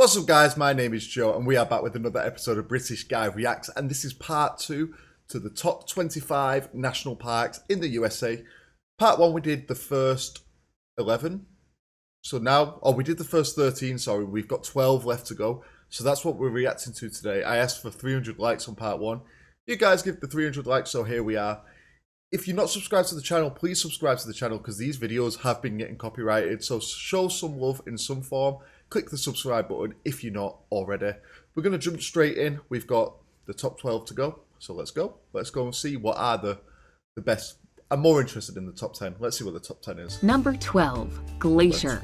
What's up guys, my name is Joe and we are back with another episode of British Guy Reacts, and this is part 2 to the top 25 national parks in the USA. Part 1 we did the first 11, so now, we did the first 13, sorry, we've got 12 left to go. So that's what we're reacting to today. I asked for 300 likes on part 1. You guys give the 300 likes, so here we are. If you're not subscribed to the channel, please subscribe to the channel because these videos have been getting copyrighted, so show some love in some form. Click the subscribe button if you're not already. We're going to jump straight in. We've got the top 12 to go. So let's go. Let's go and see what are the best. I'm more interested in the top 10. Let's see what the top 10 is. Number 12, Glacier.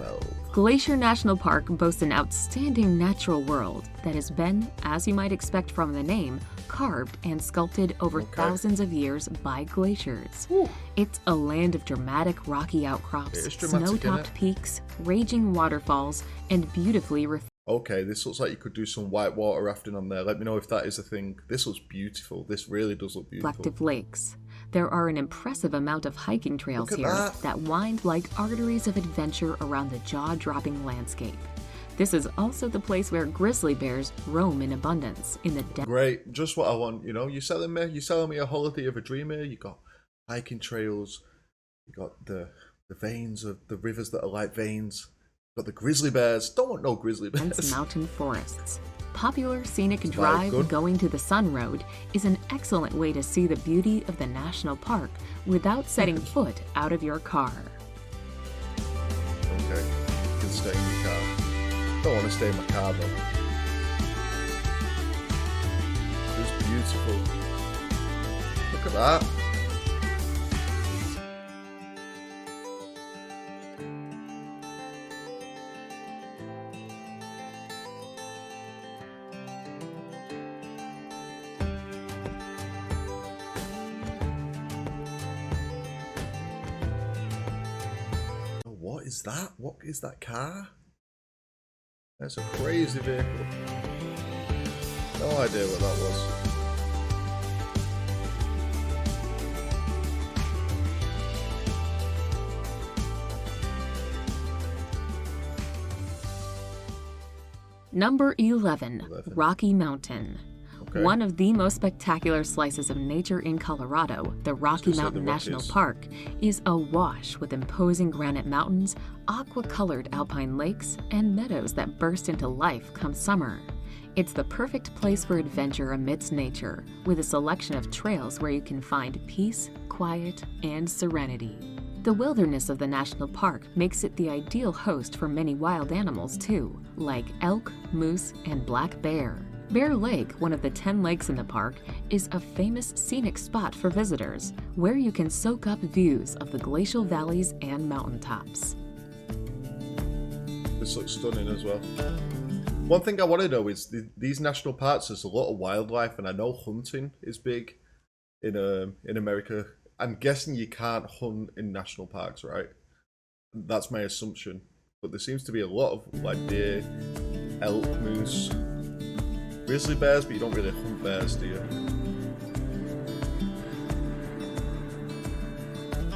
Glacier National Park boasts an outstanding natural world that has been, as you might expect from the name, carved and sculpted over thousands of years by glaciers. Ooh. It's a land of dramatic rocky outcrops, snow-topped peaks, raging waterfalls, and beautifully Okay, this looks like you could do some whitewater rafting on there. Let me know if that is a thing. This looks beautiful. This really does look beautiful. Reflective lakes. There are an impressive amount of hiking trails here that wind like arteries of adventure around the jaw-dropping landscape. This is also the place where grizzly bears roam in abundance in the desert. Great, just what I want. You know, you're selling me a holiday of a dream here. You got hiking trails, you got the veins of the rivers that are like veins. You got the grizzly bears. Don't want no grizzly bears. And mountain forests. Popular scenic drive going to the Sun Road is an excellent way to see the beauty of the national park without setting foot out of your car. Okay, you can stay in your car. Don't want to stay in my car though. It's beautiful. Look at that. What is that? What is that car? That's a crazy vehicle. No idea what that was. Number 11, Rocky Mountain. Okay. One of the most spectacular slices of nature in Colorado, the Rocky Mountain National Park, is awash with imposing granite mountains, aqua-colored alpine lakes, and meadows that burst into life come summer. It's the perfect place for adventure amidst nature, with a selection of trails where you can find peace, quiet, and serenity. The wilderness of the national park makes it the ideal host for many wild animals too, like elk, moose, and black bear. Bear Lake, one of the 10 lakes in the park, is a famous scenic spot for visitors, where you can soak up views of the glacial valleys and mountaintops. This looks stunning as well. One thing I want to know is these national parks, there's a lot of wildlife, and I know hunting is big in America. I'm guessing you can't hunt in national parks, right? That's my assumption. But there seems to be a lot of like deer, elk, moose, grizzly bears, but you don't really hunt bears, do you?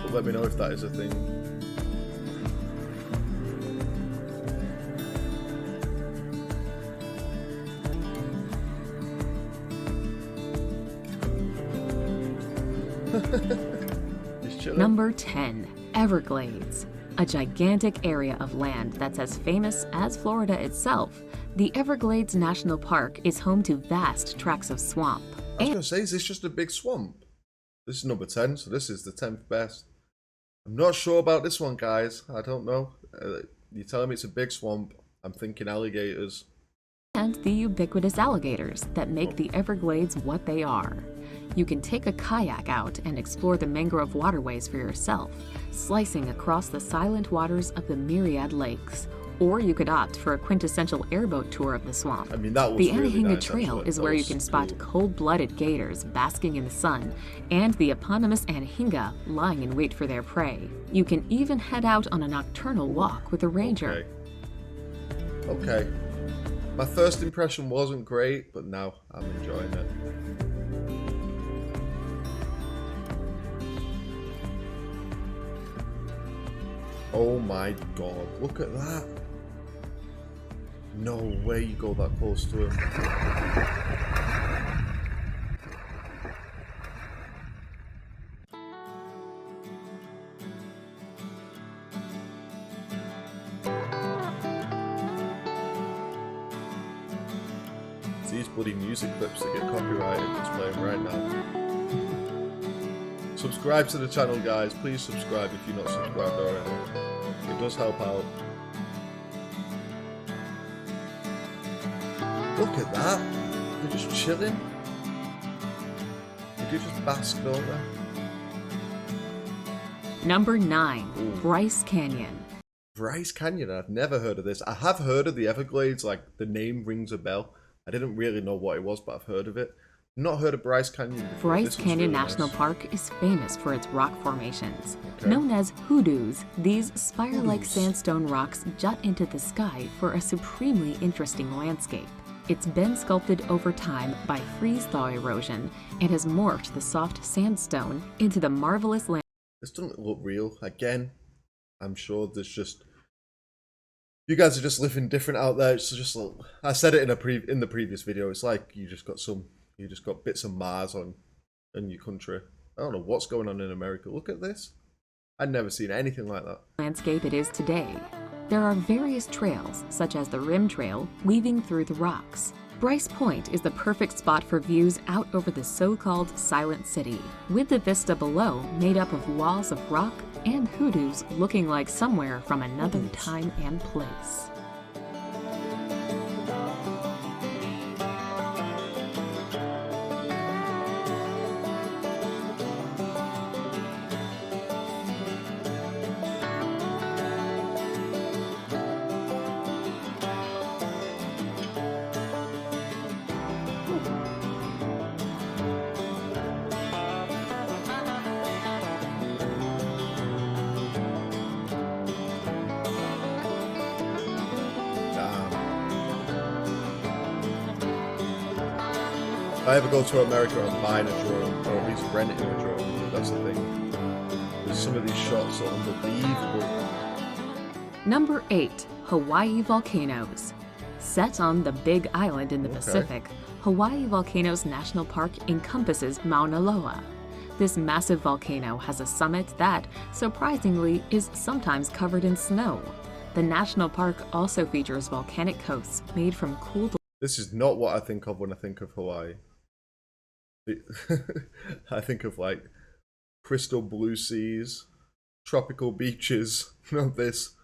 But let me know if that is a thing. Number 10, Everglades. A gigantic area of land that's as famous as Florida itself, the Everglades National Park is home to vast tracts of swamp. I was going to say, is this just a big swamp? This is number 10, so this is the 10th best. I'm not sure about this one, guys. I don't know. You're telling me it's a big swamp. I'm thinking alligators. And the ubiquitous alligators that make the Everglades what they are. You can take a kayak out and explore the mangrove waterways for yourself, slicing across the silent waters of the myriad lakes. Or you could opt for a quintessential airboat tour of the swamp. I mean, that was the really Anahinga nice, Trail is where you can spot cold-blooded gators basking in the sun, and the eponymous Anahinga lying in wait for their prey. You can even head out on a nocturnal walk with a ranger. Okay. My first impression wasn't great, but now I'm enjoying it. Oh my god, look at that. No way you go that close to him. It's these bloody music clips that get copyrighted that's playing right now. Subscribe to the channel, guys. Please subscribe if you're not subscribed already. It does help out. Look at that. They're just chilling. They do just bask, don't they? Number 9. Ooh. Bryce Canyon. Bryce Canyon. I've never heard of this. I have heard of the Everglades. Like, the name rings a bell. I didn't really know what it was, but I've heard of it. Not heard of Bryce Canyon before. Bryce Canyon really National nice. Park is famous for its rock formations. Okay. Known as hoodoos, these spire-like Hoodoos. sandstone rocks jut into the sky for a supremely interesting landscape. It's been sculpted over time by freeze-thaw erosion and has morphed the soft sandstone into the marvelous land. This doesn't look real. Again, I'm sure there's just... You guys are just living different out there. It's just like... I said it in the previous video. It's like you just got bits of Mars in your country. I don't know what's going on in America. Look at this. I'd never seen anything like that. Landscape it is today. There are various trails, such as the Rim Trail, weaving through the rocks. Bryce Point is the perfect spot for views out over the so-called Silent City, with the vista below made up of walls of rock and hoodoos looking like somewhere from another time and place. If I ever go to America, I'm buying a drone, or at least renting a drone. That's the thing. Because some of these shots are unbelievable. Number 8. Hawaii Volcanoes. Set on the Big Island in the Pacific, Hawaii Volcanoes National Park encompasses Mauna Loa. This massive volcano has a summit that, surprisingly, is sometimes covered in snow. The national park also features volcanic coasts made from cooled... This is not what I think of when I think of Hawaii. I think of like crystal blue seas, tropical beaches, not this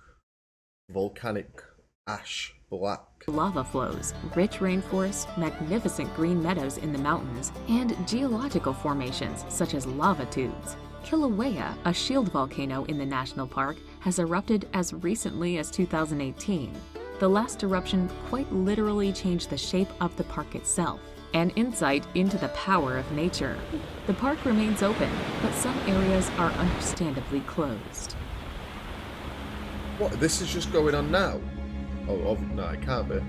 volcanic ash black. lava flows, rich rainforests, magnificent green meadows in the mountains, and geological formations such as lava tubes. Kilauea, a shield volcano in the national park, has erupted as recently as 2018. The last eruption quite literally changed the shape of the park itself. An insight into the power of nature. The park remains open, but some areas are understandably closed. What, this is just going on now? Oh, no, it can't be.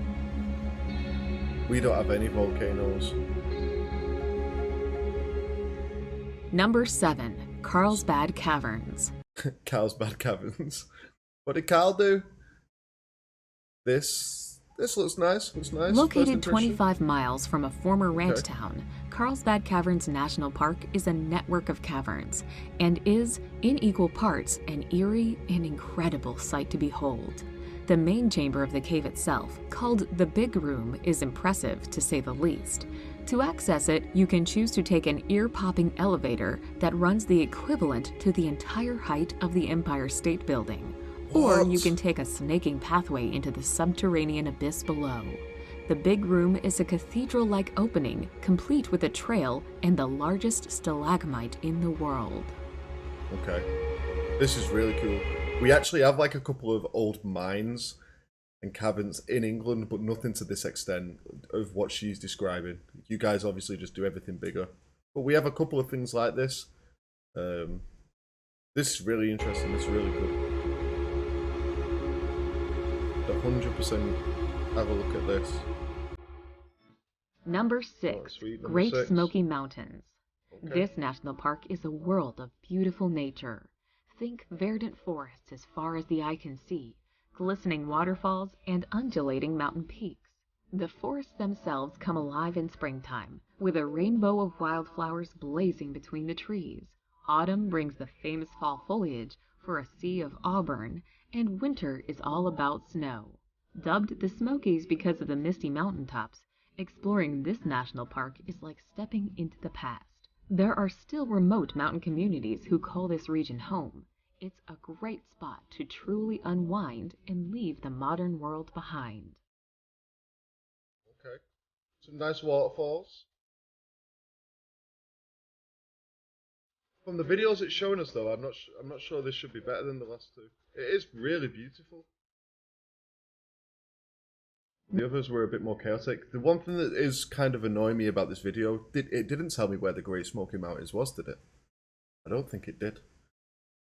We don't have any volcanoes. Number 7. Carlsbad Caverns. Carlsbad Cabins. What did Carl do? This looks nice. Looks nice. Located 25 miles from a former ranch Okay. town, Carlsbad Caverns National Park is a network of caverns and is, in equal parts, an eerie and incredible sight to behold. The main chamber of the cave itself, called the Big Room, is impressive to say the least. To access it, you can choose to take an ear-popping elevator that runs the equivalent to the entire height of the Empire State Building. Or you can take a snaking pathway into the subterranean abyss below. The Big Room is a cathedral-like opening, complete with a trail and the largest stalagmite in the world. Okay. This is really cool. We actually have like a couple of old mines and caverns in England, but nothing to this extent of what she's describing. You guys obviously just do everything bigger. But we have a couple of things like this. This is really interesting. It's really good. 100% have a look at this. Number 6. Oh, sweet. Number Great 6. Smoky Mountains. Okay. This national park is a world of beautiful nature. Think verdant forests as far as the eye can see, glistening waterfalls, and undulating mountain peaks. The forests themselves come alive in springtime, with a rainbow of wildflowers blazing between the trees. Autumn brings the famous fall foliage for a sea of auburn, and winter is all about snow. Dubbed the Smokies because of the misty mountaintops, exploring this national park is like stepping into the past. There are still remote mountain communities who call this region home. It's a great spot to truly unwind and leave the modern world behind. Okay. Some nice waterfalls. From the videos it's showing us, though, I'm not sure this should be better than the last two. It is really beautiful. The others were a bit more chaotic. The one thing that is kind of annoying me about this video, it didn't tell me where the Great Smoky Mountains was, did it? I don't think it did.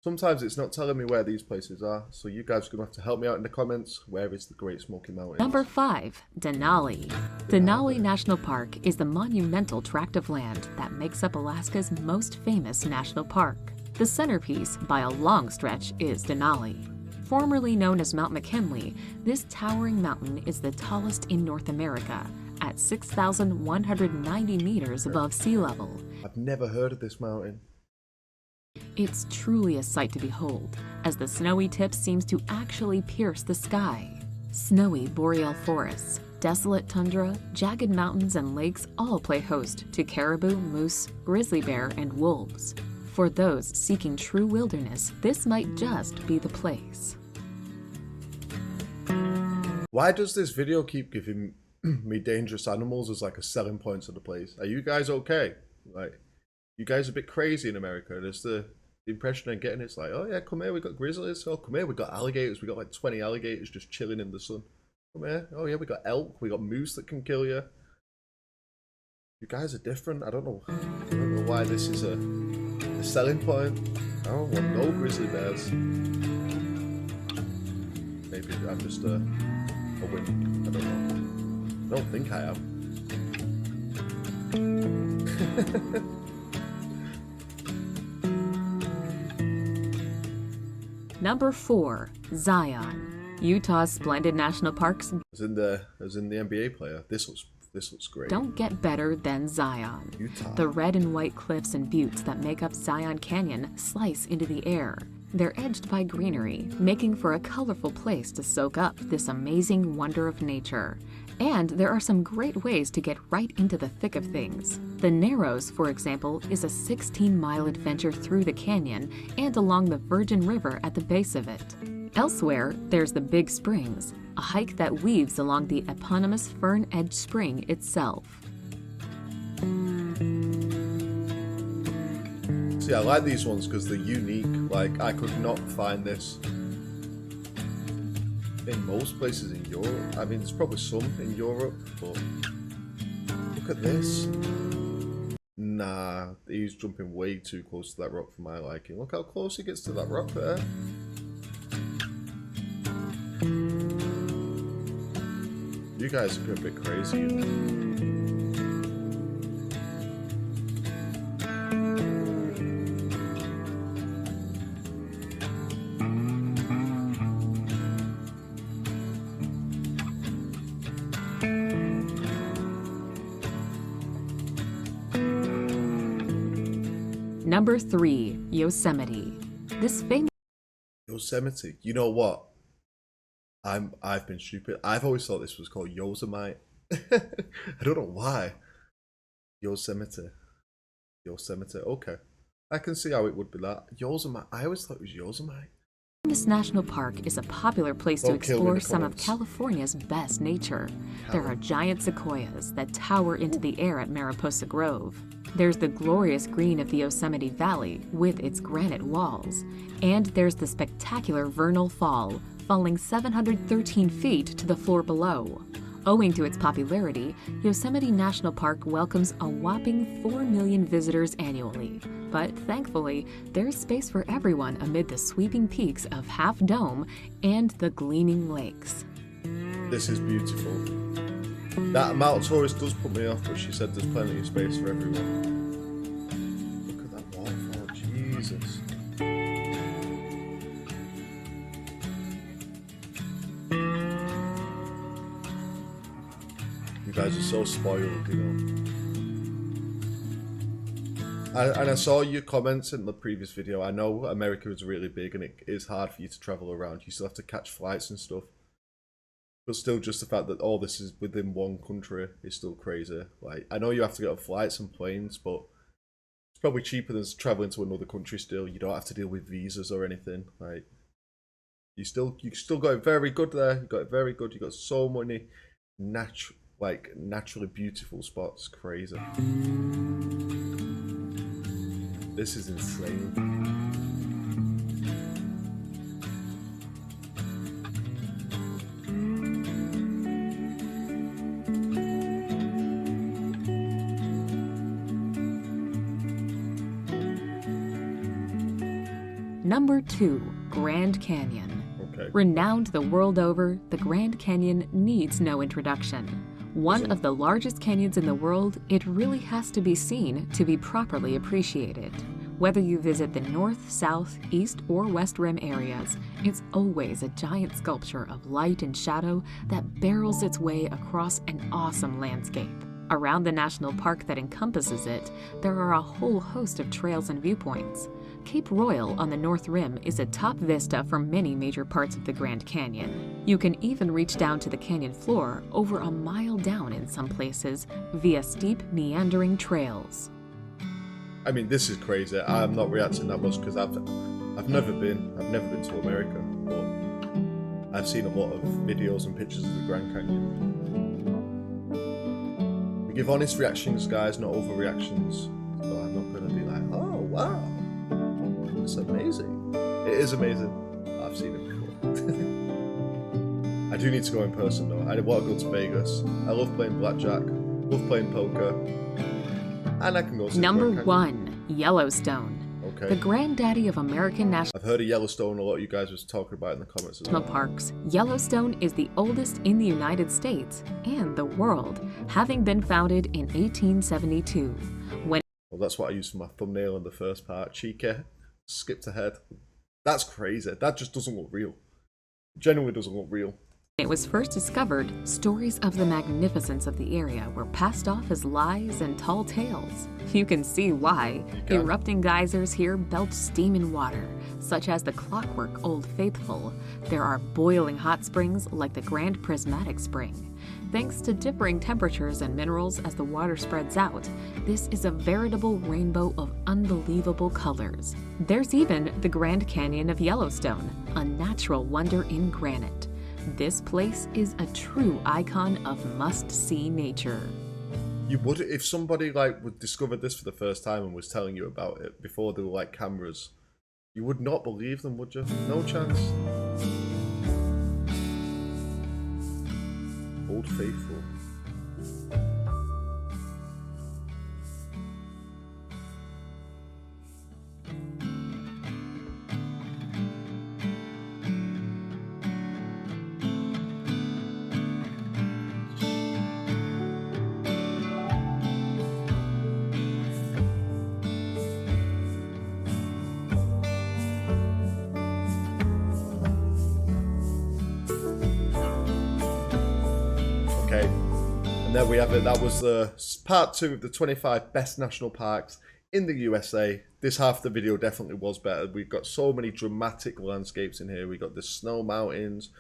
Sometimes it's not telling me where these places are, so you guys are going to have to help me out in the comments. Where is the Great Smoky Mountains? Number 5. Denali. Denali National Park is the monumental tract of land that makes up Alaska's most famous national park. The centerpiece, by a long stretch, is Denali. Formerly known as Mount McKinley, this towering mountain is the tallest in North America, at 6,190 meters above sea level. I've never heard of this mountain. It's truly a sight to behold, as the snowy tip seems to actually pierce the sky. Snowy boreal forests, desolate tundra, jagged mountains, and lakes all play host to caribou, moose, grizzly bear, and wolves. For those seeking true wilderness, this might just be the place. Why does this video keep giving me dangerous animals as like a selling point to the place? Are you guys okay? Like, you guys are a bit crazy in America. There's the impression I'm getting. It's like, oh yeah, come here, we got grizzlies. Oh, come here, we got alligators. We got like 20 alligators just chilling in the sun. Come here. Oh yeah, we got elk. We got moose that can kill you. You guys are different. I don't know why this is a selling point. I don't want no grizzly bears. Maybe I'm just a wimp. I don't know. I don't think I am. Number 4. Zion. Utah's splendid national parks. As in the NBA player. This looks great. Don't get better than Zion. Utah. The red and white cliffs and buttes that make up Zion Canyon slice into the air. They're edged by greenery, making for a colorful place to soak up this amazing wonder of nature. And there are some great ways to get right into the thick of things. The Narrows, for example, is a 16-mile adventure through the canyon and along the Virgin River at the base of it. Elsewhere, there's the Big Springs, a hike that weaves along the eponymous Fern Edge Spring itself. See, I like these ones because they're unique. Like, I could not find this in most places in Europe. I mean, there's probably some in Europe, but look at this. Nah, he's jumping way too close to that rock for my liking. Look how close he gets to that rock there. You guys are going a bit crazy. Number 3. Yosemite. This famous Yosemite. You know what? I've been stupid. I've always thought this was called Yosemite. I don't know why. Yosemite. Okay. I can see how it would be that. Yosemite. I always thought it was Yosemite. This national park is a popular place to explore some of California's best nature. There are giant sequoias that tower into the air at Mariposa Grove. There's the glorious green of the Yosemite Valley with its granite walls. And there's the spectacular Vernal Fall, falling 713 feet to the floor below. Owing to its popularity, Yosemite National Park welcomes a whopping 4 million visitors annually. But thankfully, there's space for everyone amid the sweeping peaks of Half Dome and the gleaming lakes. This is beautiful. That amount of tourists does put me off, but she said there's plenty of space for everyone. Look at that waterfall, Jesus. You guys are so spoiled, you know. And I saw your comments in the previous video. I know America is really big and it is hard for you to travel around. You still have to catch flights and stuff. But still, just the fact that all this is within one country is still crazy. Like, I know you have to get on flights and planes, but it's probably cheaper than traveling to another country still. You don't have to deal with visas or anything. Like, you still got it very good there. You got it very good. You got so many naturally beautiful spots. Crazy. This is insane. Number 2, Grand Canyon. Okay. Renowned the world over, the Grand Canyon needs no introduction. One of the largest canyons in the world, it really has to be seen to be properly appreciated. Whether you visit the north, south, east, or west rim areas, it's always a giant sculpture of light and shadow that barrels its way across an awesome landscape. Around the national park that encompasses it, there are a whole host of trails and viewpoints. Cape Royal on the North Rim is a top vista for many major parts of the Grand Canyon. You can even reach down to the canyon floor over a mile down in some places via steep, meandering trails. I mean, this is crazy. I'm not reacting that much because I've never been to America, but I've seen a lot of videos and pictures of the Grand Canyon. We give honest reactions, guys, not overreactions. So I'm not gonna be like, oh wow. It's amazing. It is amazing. I've seen it before. I do need to go in person though. I want to go to Vegas. I love playing blackjack, love playing poker, and I can go see Number 1, Yellowstone. Okay. The granddaddy of American national I've heard of Yellowstone. A lot of you guys was talking about it in the comments as well. parks. Yellowstone is the oldest in the United States and the world, having been founded in 1872. When Well, that's what I used for my thumbnail in the first part. Cheeky. Skipped ahead. That's crazy. That just doesn't look real. Genuinely doesn't look real. it was first discovered, stories of the magnificence of the area were passed off as lies and tall tales. You can see why. Erupting geysers here belch steam and water, such as the clockwork Old Faithful. There are boiling hot springs like the Grand Prismatic Spring. Thanks to differing temperatures and minerals as the water spreads out, this is a veritable rainbow of unbelievable colors. There's even the Grand Canyon of Yellowstone, a natural wonder in granite. This place is a true icon of must-see nature. You would, if somebody would discovered this for the first time and was telling you about it before there were cameras, you would not believe them, would you? No chance. Old Faithful. And there we have it. That was part 2 of the 25 best national parks in the USA. This half of the video definitely was better. We've got so many dramatic landscapes in here. We got the snow mountains.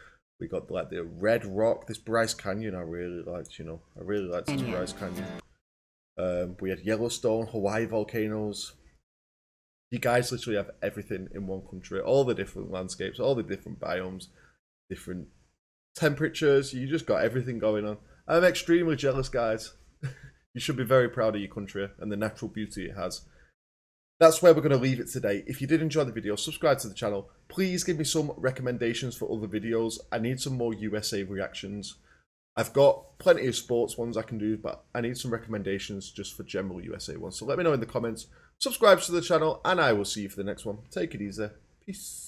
We got the red rock. This Bryce Canyon I really liked, I really liked this Bryce Canyon. We had Yellowstone, Hawaii volcanoes. You guys literally have everything in one country. All the different landscapes, all the different biomes, different temperatures. You just got everything going on. I'm extremely jealous, guys. You should be very proud of your country and the natural beauty it has. That's where we're going to leave it today. If you did enjoy the video, subscribe to the channel. Please give me some recommendations for other videos. I need some more USA reactions. I've got plenty of sports ones I can do, but I need some recommendations just for general USA ones. So let me know in the comments. Subscribe to the channel, and I will see you for the next one. Take it easy. Peace.